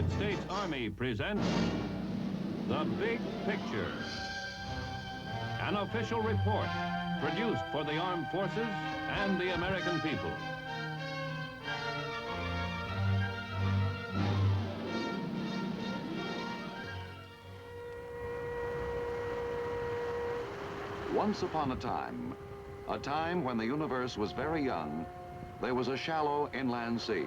United States Army presents The Big Picture, an official report produced for the armed forces and the American people. Once upon a time when the universe was very young, there was a shallow inland sea.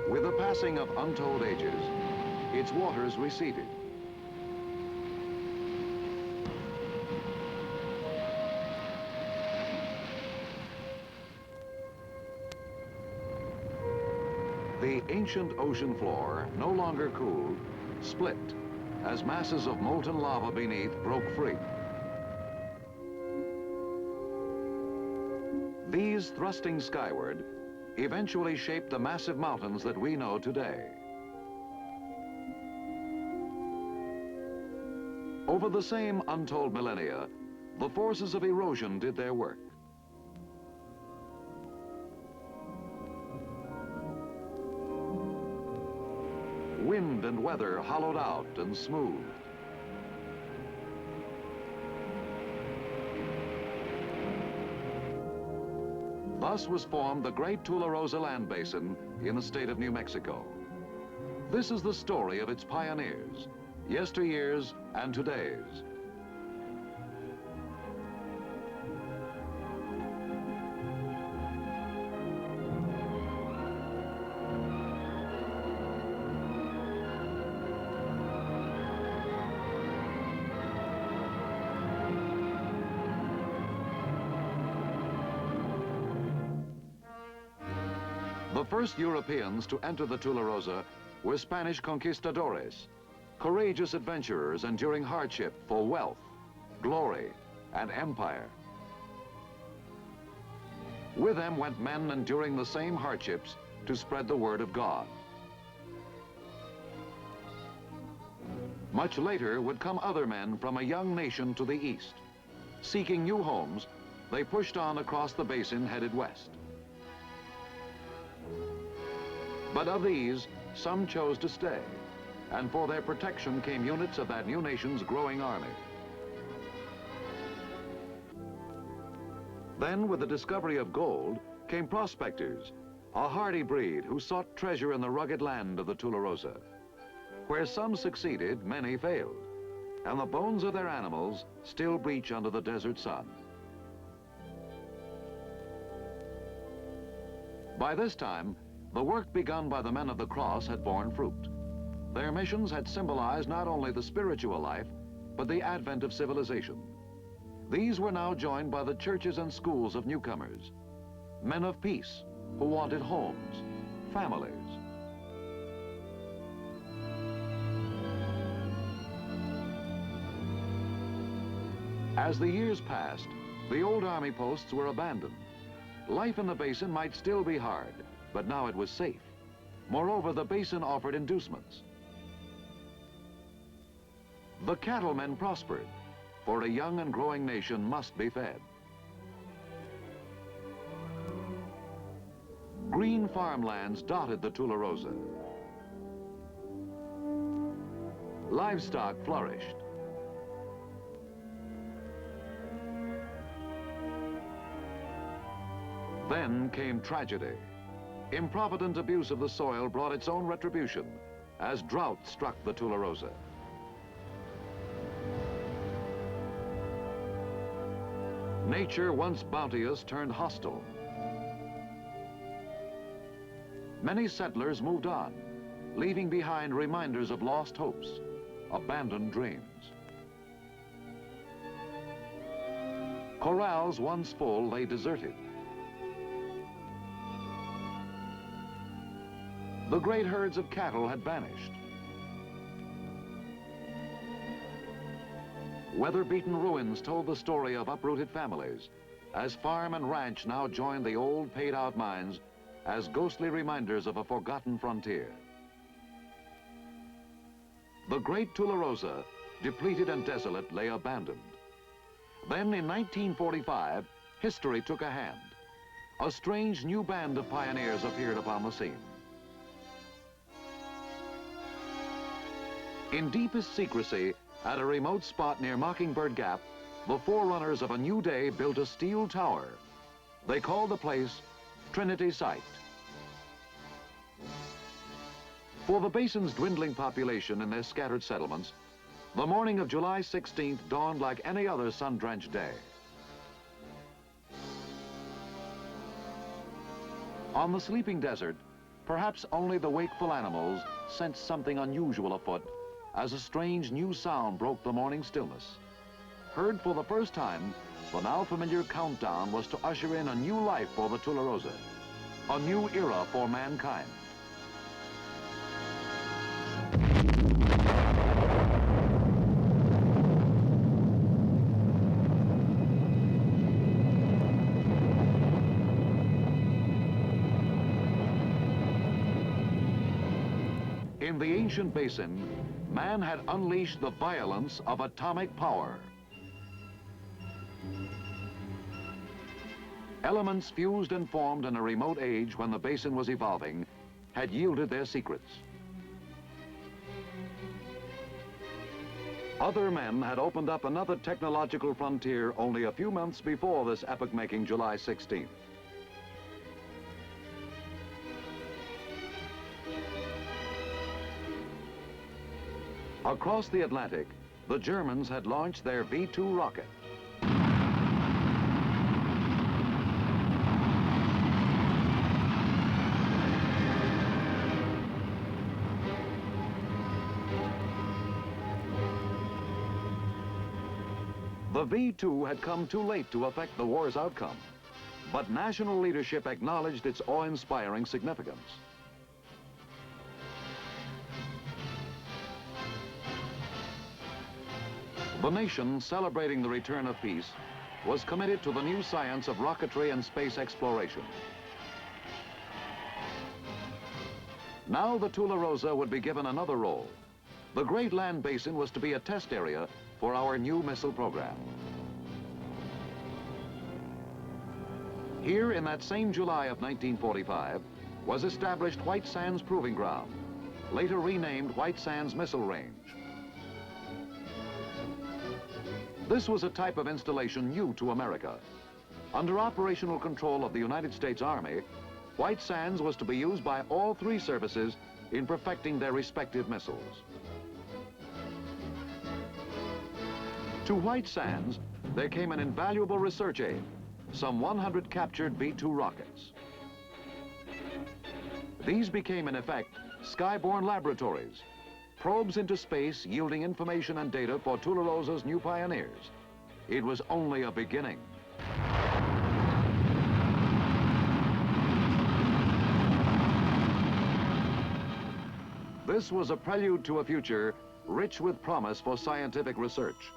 With the passing of untold ages, its waters receded. The ancient ocean floor, no longer cooled, split as masses of molten lava beneath broke free. These thrusting skyward eventually shaped the massive mountains that we know today. Over the same untold millennia, the forces of erosion did their work. Wind and weather hollowed out and smoothed. Thus was formed the great Tularosa land basin in the state of New Mexico. This is the story of its pioneers, yesteryears and todays. The first Europeans to enter the Tularosa were Spanish conquistadores, courageous adventurers enduring hardship for wealth, glory, and empire. With them went men enduring the same hardships to spread the word of God. Much later would come other men from a young nation to the east. Seeking new homes, they pushed on across the basin headed west. But of these, some chose to stay, and for their protection came units of that new nation's growing army. Then, with the discovery of gold, came prospectors, a hardy breed who sought treasure in the rugged land of the Tularosa. Where some succeeded, many failed, and the bones of their animals still bleach under the desert sun. By this time, the work begun by the men of the cross had borne fruit. Their missions had symbolized not only the spiritual life, but the advent of civilization. These were now joined by the churches and schools of newcomers, men of peace who wanted homes, families. As the years passed, the old army posts were abandoned. Life in the basin might still be hard, but now it was safe. Moreover, the basin offered inducements. The cattlemen prospered, for a young and growing nation must be fed. Green farmlands dotted the Tularosa. Livestock flourished. Then came tragedy. Improvident abuse of the soil brought its own retribution as drought struck the Tularosa. Nature, once bounteous, turned hostile. Many settlers moved on, leaving behind reminders of lost hopes, abandoned dreams. Corrals once full lay deserted. The great herds of cattle had vanished. Weather-beaten ruins told the story of uprooted families, as farm and ranch now joined the old paid-out mines as ghostly reminders of a forgotten frontier. The great Tularosa, depleted and desolate, lay abandoned. Then in 1945, history took a hand. A strange new band of pioneers appeared upon the scene. In deepest secrecy, at a remote spot near Mockingbird Gap, the forerunners of a new day built a steel tower. They called the place Trinity Site. For the basin's dwindling population and their scattered settlements, the morning of July 16th dawned like any other sun-drenched day. On the sleeping desert, perhaps only the wakeful animals sensed something unusual afoot as a strange new sound broke the morning stillness. Heard for the first time, the now familiar countdown was to usher in a new life for the Tularosa, a new era for mankind. In the ancient basin, man had unleashed the violence of atomic power. Elements fused and formed in a remote age when the basin was evolving had yielded their secrets. Other men had opened up another technological frontier only a few months before this epoch-making July 16th. Across the Atlantic, the Germans had launched their V-2 rocket. The V-2 had come too late to affect the war's outcome, but national leadership acknowledged its awe-inspiring significance. The nation, celebrating the return of peace, was committed to the new science of rocketry and space exploration. Now the Tularosa would be given another role. The Great Land Basin was to be a test area for our new missile program. Here in that same July of 1945 was established White Sands Proving Ground, later renamed White Sands Missile Range. This was a type of installation new to America. Under operational control of the United States Army, White Sands was to be used by all three services in perfecting their respective missiles. To White Sands, there came an invaluable research aid, some 100 captured V-2 rockets. These became, in effect, skyborne laboratories, probes into space yielding information and data for Tularosa's new pioneers. It was only a beginning. This was a prelude to a future rich with promise for scientific research.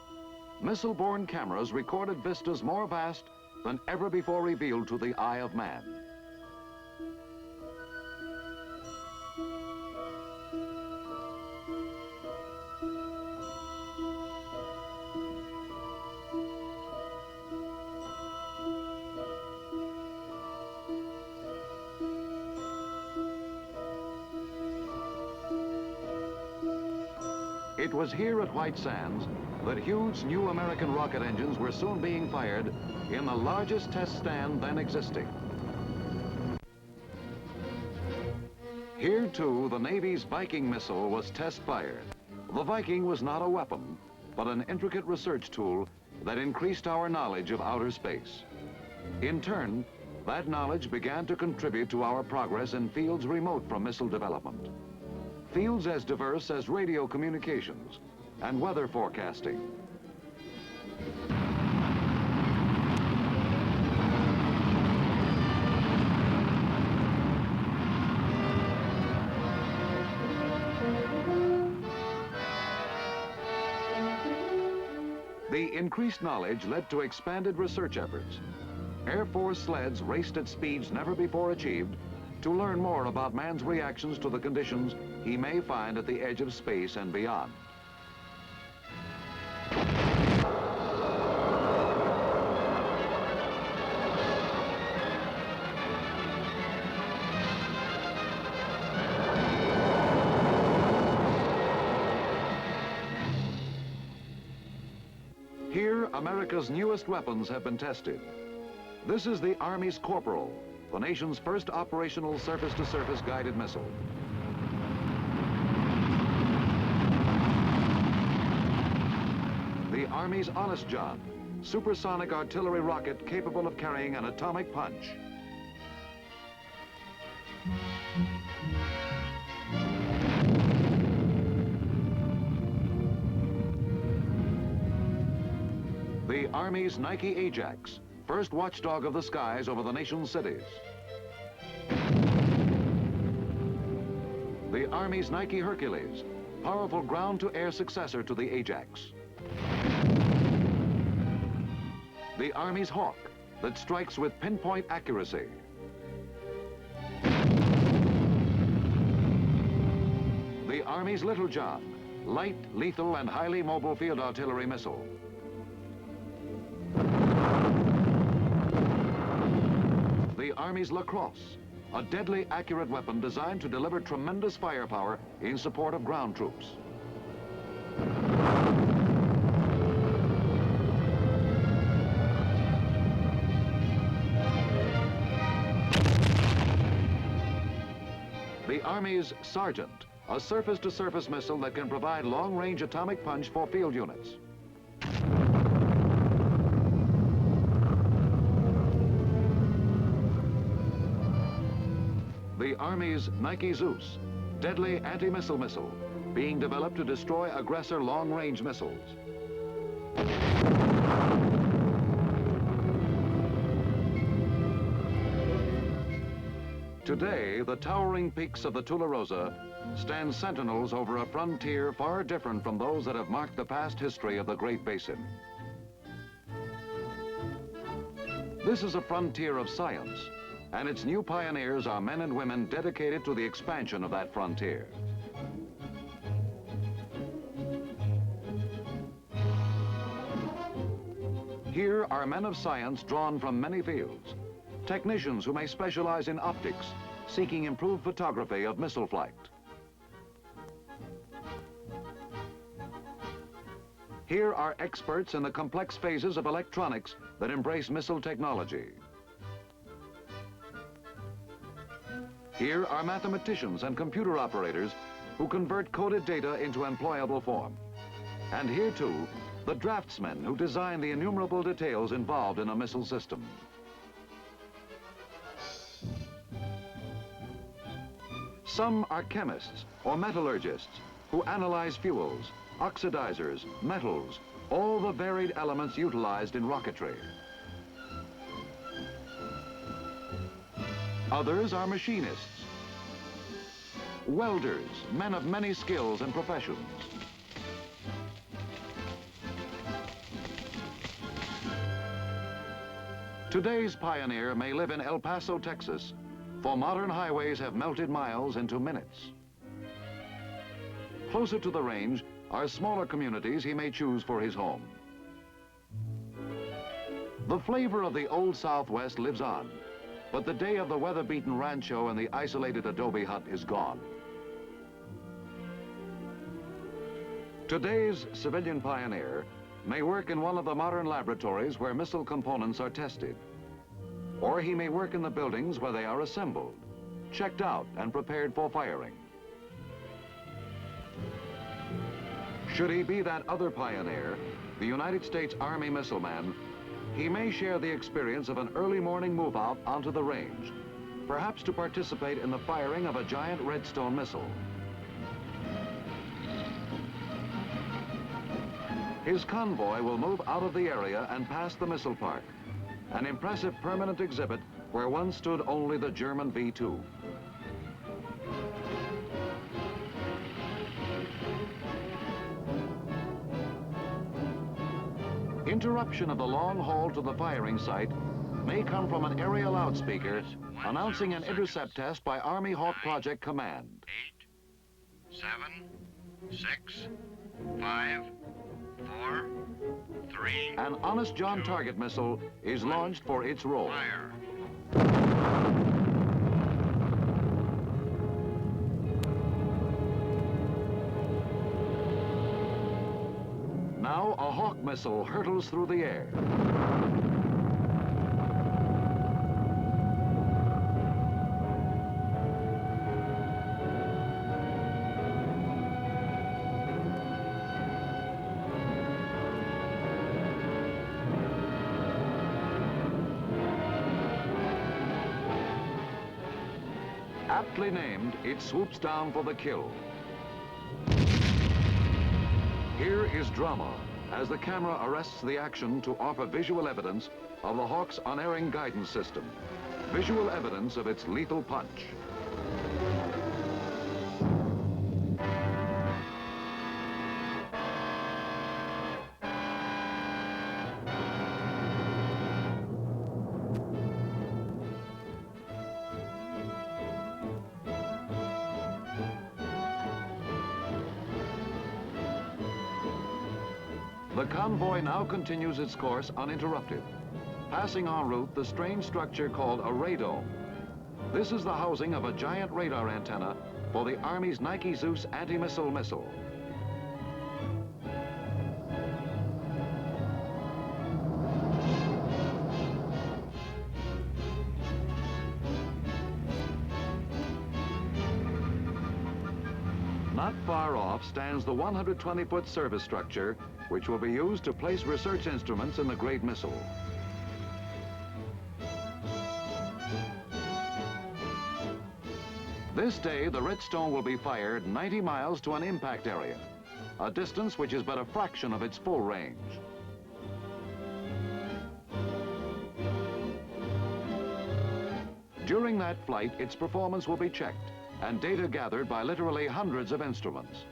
Missile-borne cameras recorded vistas more vast than ever before revealed to the eye of man. It was here at White Sands that huge new American rocket engines were soon being fired in the largest test stand then existing. Here, too, the Navy's Viking missile was test-fired. The Viking was not a weapon, but an intricate research tool that increased our knowledge of outer space. In turn, that knowledge began to contribute to our progress in fields remote from missile development. Fields as diverse as radio communications and weather forecasting. The increased knowledge led to expanded research efforts. Air Force sleds raced at speeds never before achieved to learn more about man's reactions to the conditions he may find at the edge of space and beyond. Here, America's newest weapons have been tested. This is the Army's Corporal, the nation's first operational surface-to-surface guided missile. The Army's Honest John, supersonic artillery rocket capable of carrying an atomic punch. The Army's Nike Ajax, first watchdog of the skies over the nation's cities. The Army's Nike Hercules, powerful ground-to-air successor to the Ajax. The Army's Hawk, that strikes with pinpoint accuracy. The Army's Little John, light, lethal, and highly mobile field artillery missile. The Army's Lacrosse, a deadly accurate weapon designed to deliver tremendous firepower in support of ground troops. The Army's Sergeant, a surface-to-surface missile that can provide long-range atomic punch for field units. The Army's Nike Zeus, deadly anti-missile missile, being developed to destroy aggressor long-range missiles. Today, the towering peaks of the Tularosa stand sentinels over a frontier far different from those that have marked the past history of the Great Basin. This is a frontier of science, and its new pioneers are men and women dedicated to the expansion of that frontier. Here are men of science drawn from many fields, technicians who may specialize in optics, seeking improved photography of missile flight. Here are experts in the complex phases of electronics that embrace missile technology. Here are mathematicians and computer operators who convert coded data into employable form. And here, too, the draftsmen who design the innumerable details involved in a missile system. Some are chemists or metallurgists who analyze fuels, oxidizers, metals, all the varied elements utilized in rocketry. Others are machinists, welders, men of many skills and professions. Today's pioneer may live in El Paso, Texas, for modern highways have melted miles into minutes. Closer to the range are smaller communities he may choose for his home. The flavor of the old Southwest lives on, but the day of the weather-beaten rancho and the isolated adobe hut is gone. Today's civilian pioneer may work in one of the modern laboratories where missile components are tested. Or he may work in the buildings where they are assembled, checked out, and prepared for firing. Should he be that other pioneer, the United States Army missile man, he may share the experience of an early morning move out onto the range, perhaps to participate in the firing of a giant Redstone missile. His convoy will move out of the area and past the missile park, an impressive permanent exhibit where once stood only the German V-2. Interruption of the long haul to the firing site may come from an area loudspeaker announcing an intercept test by Army Hawk Project Command. 8, 7, 6, 5, 4, 3. An Honest John target missile is launched for its role. Fire. Now a Hawk missile hurtles through the air. Aptly named, it swoops down for the kill. Here is drama as the camera arrests the action to offer visual evidence of the Hawk's unerring guidance system, visual evidence of its lethal punch. The convoy now continues its course uninterrupted, passing en route the strange structure called a radome. This is the housing of a giant radar antenna for the Army's Nike Zeus anti-missile missile. Not far off stands the 120-foot service structure, which will be used to place research instruments in the great missile. This day, the Redstone will be fired 90 miles to an impact area, a distance which is but a fraction of its full range. During that flight, its performance will be checked and data gathered by literally hundreds of instruments.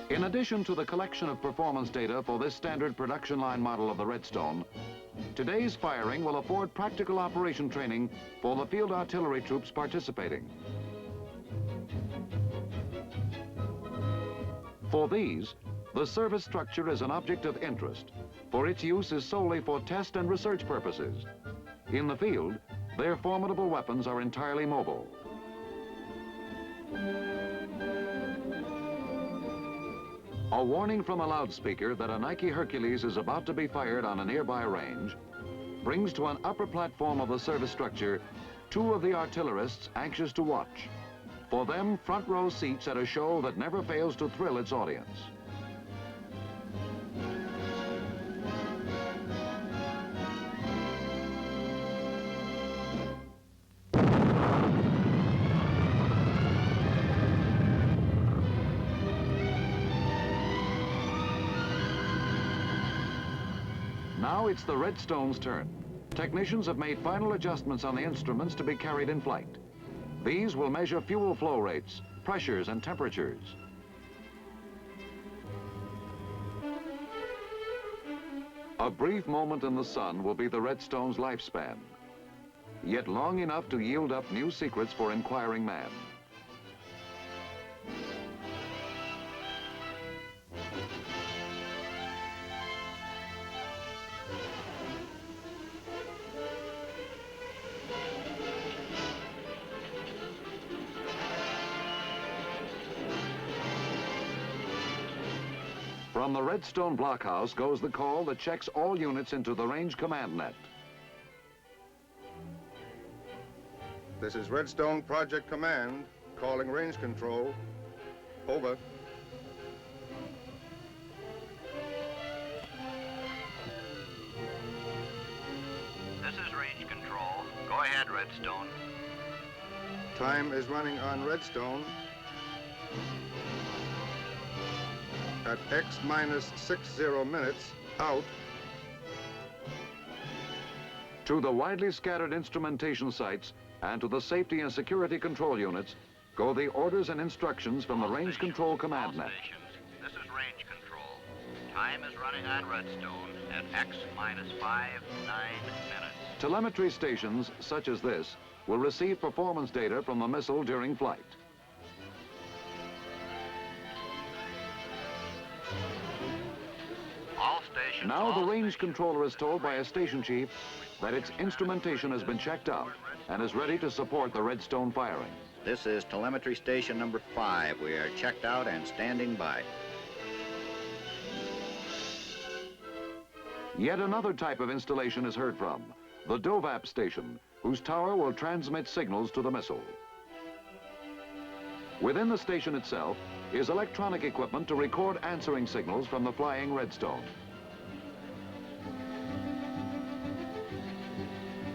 In addition to the collection of performance data for this standard production line model of the Redstone, today's firing will afford practical operation training for the field artillery troops participating. For these, the service structure is an object of interest, for its use is solely for test and research purposes. In the field, their formidable weapons are entirely mobile. A warning from a loudspeaker that a Nike Hercules is about to be fired on a nearby range brings to an upper platform of the service structure two of the artillerists anxious to watch. For them, front row seats at a show that never fails to thrill its audience. Now it's the Redstone's turn. Technicians have made final adjustments on the instruments to be carried in flight. These will measure fuel flow rates, pressures, and temperatures. A brief moment in the sun will be the Redstone's lifespan, yet long enough to yield up new secrets for inquiring man. From the Redstone blockhouse goes the call that checks all units into the range command net. This is Redstone Project Command, calling range control. Over. This is range control. Go ahead, Redstone. Time is running on Redstone at X minus 60 minutes, out. To the widely scattered instrumentation sites and to the safety and security control units go the orders and instructions from the range control command net. This is range control. Time is running on Redstone at X minus 59 minutes. Telemetry stations such as this will receive performance data from the missile during flight. All stations. Now the range controller is told by a station chief that its instrumentation has been checked out and is ready to support the Redstone firing. This is telemetry station number 5. We are checked out and standing by. Yet another type of installation is heard from, the DOVAP station, whose tower will transmit signals to the missile. Within the station itself is electronic equipment to record answering signals from the flying Redstone.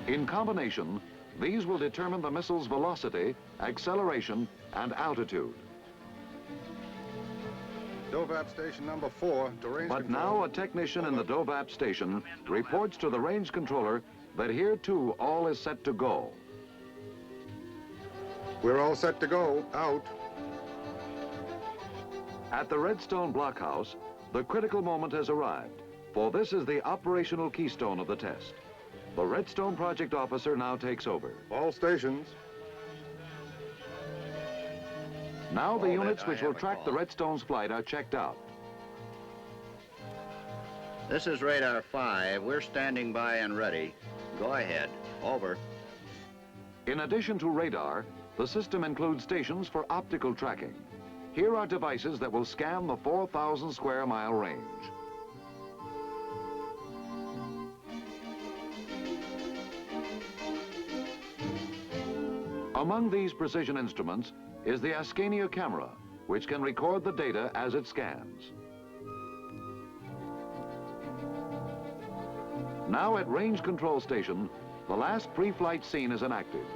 In combination, these will determine the missile's velocity, acceleration, and altitude. DOVAP station number 4 to range But control. now a technician in the DOVAP station reports to the range controller that here too all is set to go. We're all set to go. Out. At the Redstone blockhouse, the critical moment has arrived, for this is the operational keystone of the test. The Redstone project officer now takes over. All stations. Now the Hold it, units I which have will a track the call. Redstone's flight are checked out. This is radar 5. We're standing by and ready. Go ahead. Over. In addition to radar, the system includes stations for optical tracking. Here are devices that will scan the 4,000 square mile range. Among these precision instruments is the Ascania camera, which can record the data as it scans. Now at Range Control Station, the last pre-flight scene is enacted.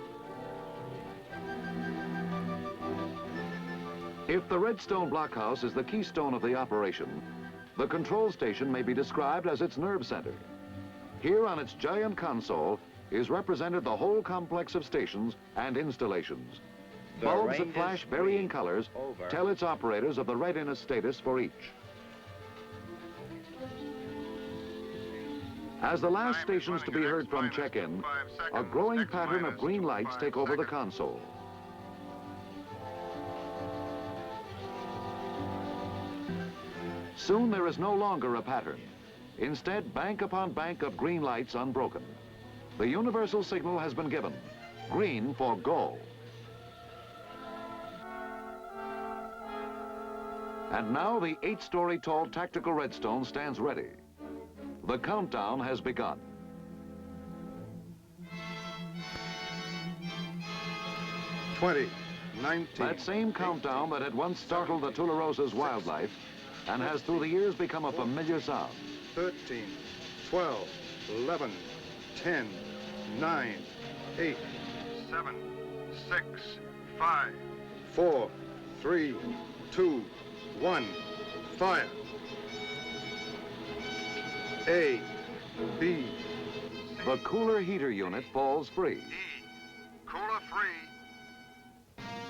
If the Redstone blockhouse is the keystone of the operation, the control station may be described as its nerve center. Here on its giant console is represented the whole complex of stations and installations. The Bulbs range that is flash varying green. colors Over. tell its operators of the readiness status for each. As the last stations to be heard from check in, a growing pattern of green lights take over the console. Soon there is no longer a pattern. Instead, bank upon bank of green lights unbroken. The universal signal has been given. Green for go. And now the 8-story tall tactical Redstone stands ready. The countdown has begun. 20, 19. That same countdown that had once startled the Tularosa's wildlife and has through the years become a familiar sound. 13, 12, 11, 10, 9, 8, 7, 6, 5, 4, 3, 2, 1. Fire. A, B, The cooler heater unit falls free. E, cooler free.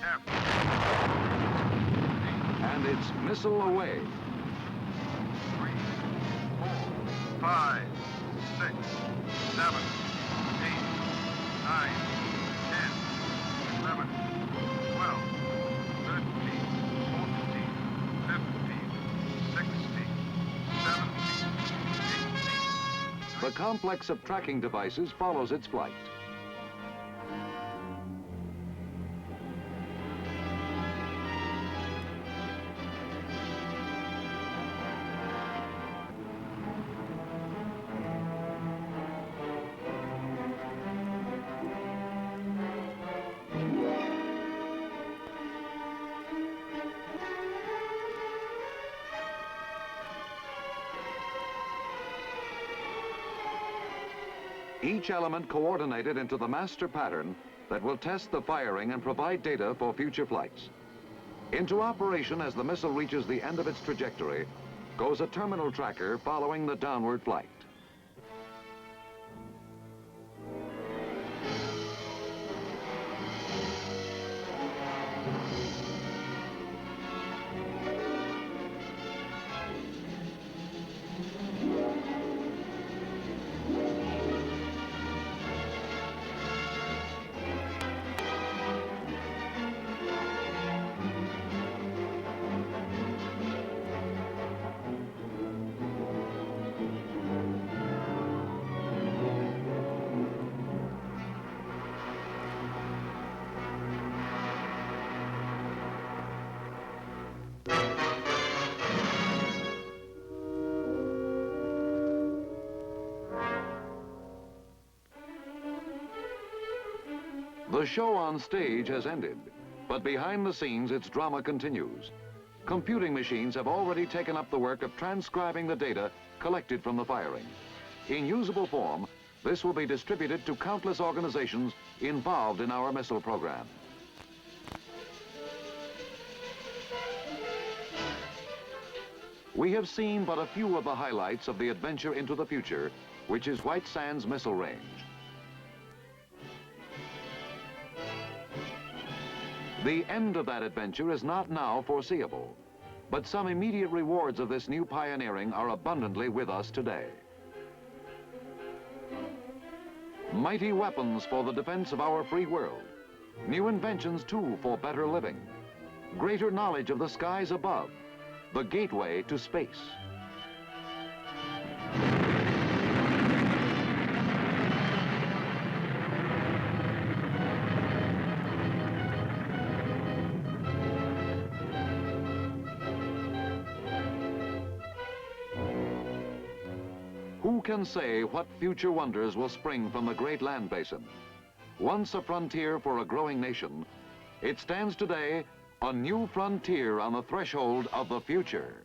F, And it's missile away. 3, 4, 5, 6, 7, 8, 9, 10, 11, 12, 13, 14, 15, 16, 17, 18. The complex of tracking devices follows its flight. Each element coordinated into the master pattern that will test the firing and provide data for future flights. Into operation as the missile reaches the end of its trajectory goes a terminal tracker following the downward flight. The show on stage has ended, but behind the scenes its drama continues. Computing machines have already taken up the work of transcribing the data collected from the firing. In usable form, this will be distributed to countless organizations involved in our missile program. We have seen but a few of the highlights of the adventure into the future, which is White Sands Missile Range. The end of that adventure is not now foreseeable, but some immediate rewards of this new pioneering are abundantly with us today. Mighty weapons for the defense of our free world. New inventions, too, for better living. Greater knowledge of the skies above. The gateway to space. Who can say what future wonders will spring from the great land basin? Once a frontier for a growing nation, it stands today a new frontier on the threshold of the future.